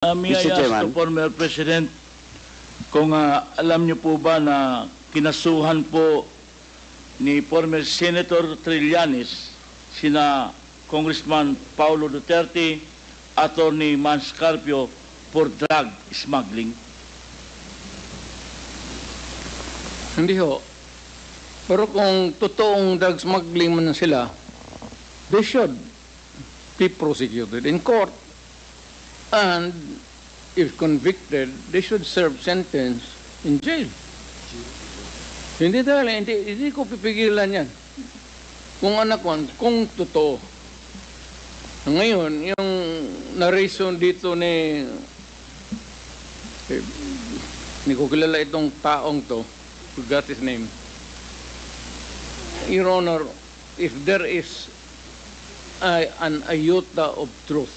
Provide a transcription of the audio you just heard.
May I Mr. ask Chairman. the former President kung alam niyo po ba na kinasuhan po ni former Senator Trillanes sina Congressman Paulo Duterte, Attorney Mans Carpio for drug smuggling? Hindi ho. Pero kung totoong drug smuggling man sila, they should be prosecuted in court. And if convicted, they should serve sentence in jail. Hindi ko pipigilan yan. Kung anak ko, kung totoo. Ngayon, yung narration dito hindi ko kilala itong taong to, forgot his name. Your Honor, if there is an iota of truth